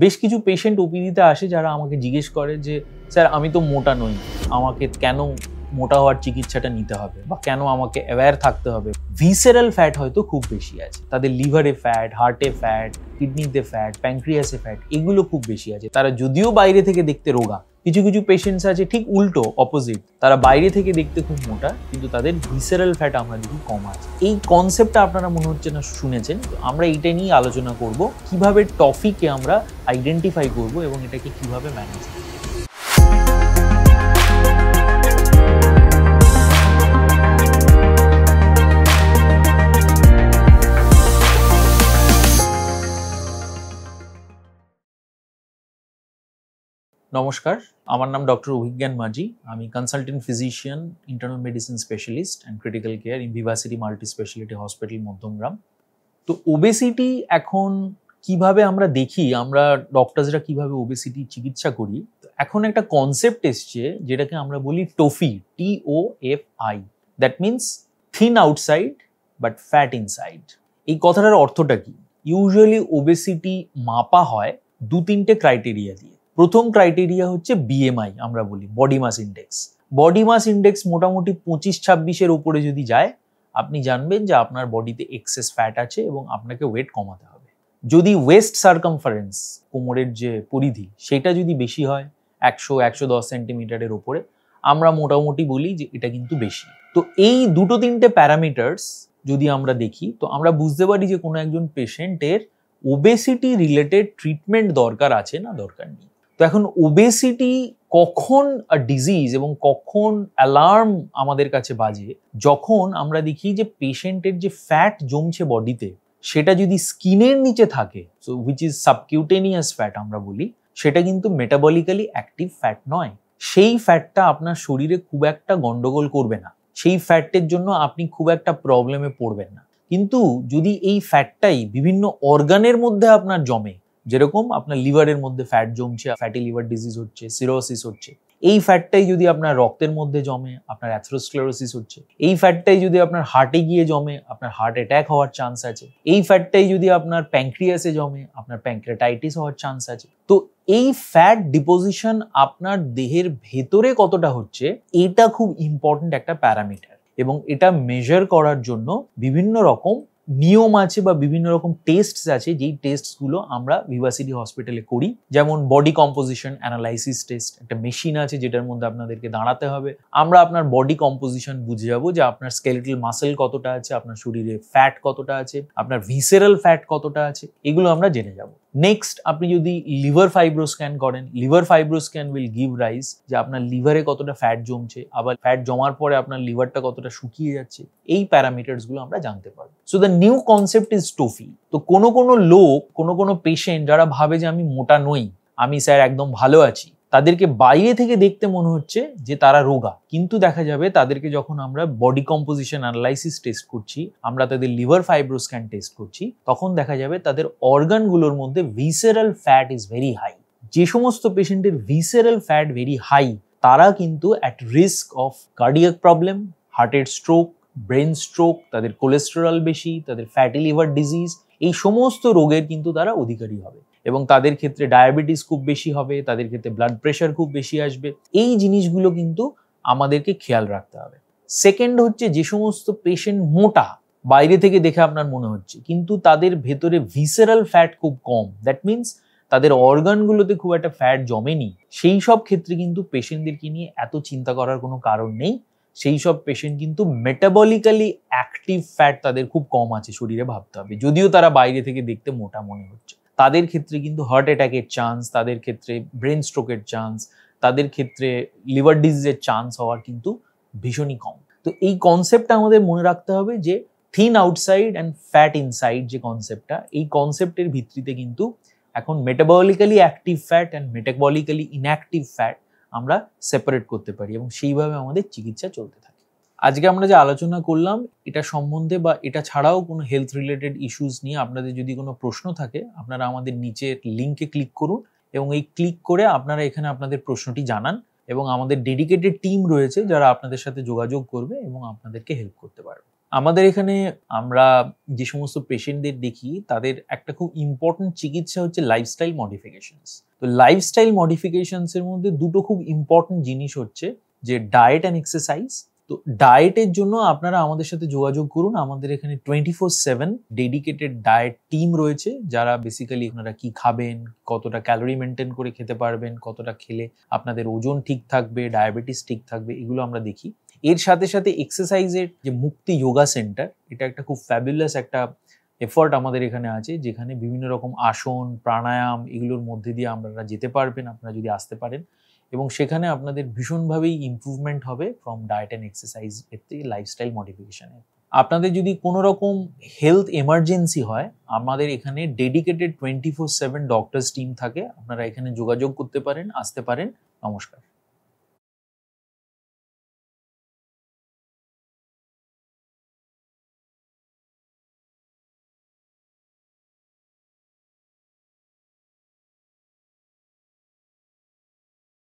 বেশ কিছু পেশেন্ট ওপিডিতে আসে যারা আমাকে জিজ্ঞেস করে যে স্যার আমি তো মোটা নই, আমাকে কেন মোটা হওয়ার চিকিৎসাটা নিতে হবে বা কেন আমাকে অ্যাওয়্যার থাকতে হবে। ভিসেরাল ফ্যাট হয়তো খুব বেশি আছে, তাদের লিভারে ফ্যাট, হার্টে ফ্যাট, কিডনিতে ফ্যাট, প্যানক্রিয়াসে ফ্যাট, এগুলো খুব বেশি আছে। তারা যদিও বাইরে থেকে দেখতে রোগা, কিছু কিছু পেশেন্টস আছে ঠিক উল্টো অপোজিট, তারা বাইরে থেকে দেখতে খুব মোটা কিন্তু তাদের ভিসেরাল ফ্যাট আমরা দেখি কম আছে। এই কনসেপ্টটা আপনারা মনে হচ্ছে না শুনেছেন, তো আমরা এইটা নিয়ে আলোচনা করব কিভাবে টফিকে আমরা আইডেন্টিফাই করব এবং এটাকে কিভাবে ম্যানেজ করব। নমস্কার, আমার নাম ডক্টর অভিজ্ঞান মাঝি। আমি consultant physician, internal medicine specialist and critical care in Vivacity multi speciality hospital Madhyamgram. তো ওবেসিটি এখন কিভাবে আমরা দেখি, আমরা ডক্টরসরা কিভাবে ওবেসিটি চিকিৎসা করি, এখন একটা কনসেপ্ট এসছে যেটাকে আমরা বলি Toffee, TOFI, that means thin outside but fat inside. এই কথাটার অর্থটা কি? ইউজুয়ালি ওবেসিটি মাপা হয় দু তিনটে ক্রাইটেরিয়া দিয়ে। প্রথম ক্রাইটেরিয়া হচ্ছে BMI, আমরা বলি body mass index. Body mass index মোটামুটি 25-26-এর উপরে যদি যায়, আপনি জানবেন যে আপনার বডিতে এক্সেস ফ্যাট আছে এবং আপনাকে ওয়েট কমাতে হবে। যদি ওয়েস্ট সার্কামফারেন্স, কোমরের যে পরিধি, সেটা যদি বেশি হয় 100-110 সেন্টিমিটারের উপরে, আমরা মোটামুটি বলি যে এটা কিন্তু বেশি। তো এই দুটো তিনটে প্যারামিটার্স যদি আমরা দেখি, তো আমরা বুঝতে পারি যে কোনো একজন পেশেন্টের ওবেসিটি রিলেটেড ট্রিটমেন্ট দরকার আছে না দরকার নেই। তো এখন ওবেসিটি কখন ডিজিজ এবং কখন অ্যালার্ম আমাদের কাছে বাজে, যখন আমরা দেখি যে পেশেন্টের যে ফ্যাট জমছে বডিতে, সেটা যদি স্কিনের নিচে থাকে, so which is subcutaneous fat আমরা বলি, সেটা কিন্তু মেটাবলিক্যালি অ্যাক্টিভ ফ্যাট নয়। সেই ফ্যাটটা আপনার শরীরে খুব একটা গন্ডগোল করবে না, সেই ফ্যাটের জন্য আপনি খুব একটা প্রবলেমে পড়বেন না। কিন্তু যদি এই ফ্যাটটাই বিভিন্ন অর্গানের মধ্যে আপনার জমে, যেরকম আপনার লিভারের মধ্যে ফ্যাট জমছে, ফ্যাটি লিভার ডিজিজ হচ্ছে, সিরোসিস হচ্ছে, এই ফ্যাটটাই যদি আপনার রক্তের মধ্যে জমে, আপনার অ্যাথেরোস্ক্লেরোসিস হচ্ছে, এই ফ্যাটটাই যদি আপনার হার্টে গিয়ে জমে, আপনার হার্ট অ্যাটাক হওয়ার চান্স আছে, এই ফ্যাটটাই যদি আপনার প্যানক্রিয়াসে জমে, আপনার প্যানক্রিয়াটাইটিস হওয়ার চান্স আছে। তো এই ফ্যাট ডিপোজিশন আপনার দেহের ভেতরে কতটা হচ্ছে, এটা খুব ইম্পর্টেন্ট একটা প্যারামিটার, এবং এটা মেজার করার জন্য বিভিন্ন রকম নিয়ম আছে বা বিভিন্ন রকম টেস্ট আছে, যেই টেস্টগুলো আমরা ভিভাসিটি হসপিটালে করি। যেমন বডি কম্পোজিশন অ্যানালাইসিস টেস্ট, একটা মেশিন আছে যেটার মধ্যে আপনাদেরকে দাঁড়াতে হবে, আমরা আপনার বডি কম্পোজিশন বুঝে যাবো যে আপনার স্কেলেটাল মাসেল কতটা আছে, আপনার শরীরে ফ্যাট কতটা আছে, আপনার ভিসেরাল ফ্যাট কতটা আছে, এগুলো আমরা জেনে যাব। নেক্সট, আপনি যদি লিভার ফাইব্রো স্ক্যান করেন, liver fibro scan will give rise যে আপনার লিভারে কতটা ফ্যাট জমছে, আবার ফ্যাট জমার পরে আপনার লিভারটা কতটা শুকিয়ে যাচ্ছে, এই প্যারামিটারসগুলো আমরা জানতে পারবো। So the new concept is TOFI. তো কোনো লোক, কোনো পেশেন্ট যারা ভাবে যে আমি মোটা নই, আমি স্যার একদম ভালো আছি, তাদেরকে বাইরে থেকে দেখতে মনে হচ্ছে যে তারা রোগা, কিন্তু দেখা যাবে তাদেরকে যখন আমরা বডি কম্পোজিশন অ্যানালাইসিস টেস্ট করছি, আমরা তাদের লিভার ফাইব্রো স্ক্যান টেস্ট করছি, তখন দেখা যাবে তাদের অর্গানগুলোর মধ্যে visceral fat is very high. যে সমস্ত পেশেন্টের ভিসেরাল ফ্যাট ভেরি হাই, তারা কিন্তু at risk of cardiac problem, হার্টের স্ট্রোক, ব্রেন স্ট্রোক, তাদের কোলেস্টেরল বেশি, তাদের ফ্যাটি লিভার ডিজিজ, এই সমস্ত রোগের কিন্তু তারা অধিকারী হবে, এবং তাদের ক্ষেত্রে ডায়াবেটিস খুব বেশি হবে, তাদের ক্ষেত্রে ব্লাড প্রেশার খুব বেশি আসবে। এই জিনিসগুলো কিন্তু আমাদেরকে খেয়াল রাখতে হবে। সেকেন্ড হচ্ছে, যে সমস্ত পেশেন্ট মোটা, বাইরে থেকে দেখে আপনার মনে হচ্ছে, কিন্তু তাদের ভেতরে ভিসেরাল ফ্যাট খুব কম, দ্যাট মিনস তাদের অর্গানগুলোতে খুব একটা ফ্যাট জমেনি, সেই সব ক্ষেত্রে কিন্তু পেশেন্টদেরকে নিয়ে এত চিন্তা করার কোনো কারণ নেই। সেই সব পেশেন্ট কিন্তু মেটাবলিক্যালি অ্যাক্টিভ ফ্যাট তাদের খুব কম আছে শরীরে ভাবতে হবে, যদিও তারা বাইরে থেকে দেখতে মোটা মনে হচ্ছে। তাদের ক্ষেত্রে কিন্তু হার্ট অ্যাটাকের চান্স, তাদের ক্ষেত্রে ব্রেন স্ট্রোকের চান্স, তাদের ক্ষেত্রে লিভার ডিজিজের চান্স হওয়ার কিন্তু ভীষণই কম। তো এই কনসেপ্টটা আমাদের মনে রাখতে হবে যে thin outside and fat inside যে কনসেপ্টটা, এই কনসেপ্টের ভিত্তিতে কিন্তু এখন metabolically active fat and metabolically inactive fat আমরা সেপারেট করতে পারি, এবং সেইভাবে আমাদের চিকিৎসা চলতে থাকে। আজকে আমরা যে আলোচনা করলাম এটা সম্বন্ধে বা এটা ছাড়াও কোনো হেলথ রিলেটেড ইস্যুস নিয়ে আপনাদের যদি কোনো প্রশ্ন থাকে, আপনারা আমাদের নিচের লিঙ্কে ক্লিক করুন, এবং এই ক্লিক করে আপনারা এখানে আপনাদের প্রশ্নটি জানান, এবং আমাদের ডেডিকেটেড টিম রয়েছে যারা আপনাদের সাথে যোগাযোগ করবে এবং আপনাদেরকে হেল্প করতে পারবে। আমাদের এখানে আমরা যে সমস্ত পেশেন্টদের দেখি তাদের একটা খুব ইম্পর্টেন্ট চিকিৎসা হচ্ছে লাইফস্টাইল মডিফিকেশনস। তো লাইফস্টাইল মডিফিকেশনস এর মধ্যে দুটো খুব ইম্পর্টেন্ট জিনিস হচ্ছে যে ডায়েট অ্যান্ড এক্সারসাইজ। তো ডায়েটের জন্য আপনারা আমাদের সাথে যোগাযোগ করুন। আমাদের এখানে 24/7 ডেডিকেটেড ডায়েট টিম রয়েছে, যারা বেসিক্যালি আপনারা কি খাবেন, কতটা ক্যালোরি মেনটেন করে খেতে পারবেন, কতটা খেলে আপনাদের ওজন ঠিক থাকবে, ডায়াবেটিস ঠিক থাকবে, এগুলো আমরা দেখি। এর সাথে সাথে এক্সারসাইজের যে মুক্তি যোগা সেন্টার, এটা একটা খুব ফ্যাবুলাস একটা এফর্ট আমাদের এখানে আছে, যেখানে বিভিন্ন রকম আসন, প্রাণায়াম, এগুলোর মধ্যে দিয়ে আপনারা যেতে পারবেন আপনারা যদি আসতে পারেন, এবং সেখানে আপনাদের ভীষণভাবেই ইমপ্রুভমেন্ট হবে ফ্রম ডায়েট অ্যান্ড এক্সারসাইজ এর থেকে লাইফস্টাইল মডিফিকেশনে। আপনাদের যদি কোনো রকম হেলথ এমার্জেন্সি হয়, আমাদের এখানে ডেডিকেটেড 24/7 ডক্টরস টিম থাকে, আপনারা এখানে যোগাযোগ করতে পারেন, আসতে পারেন। নমস্কার।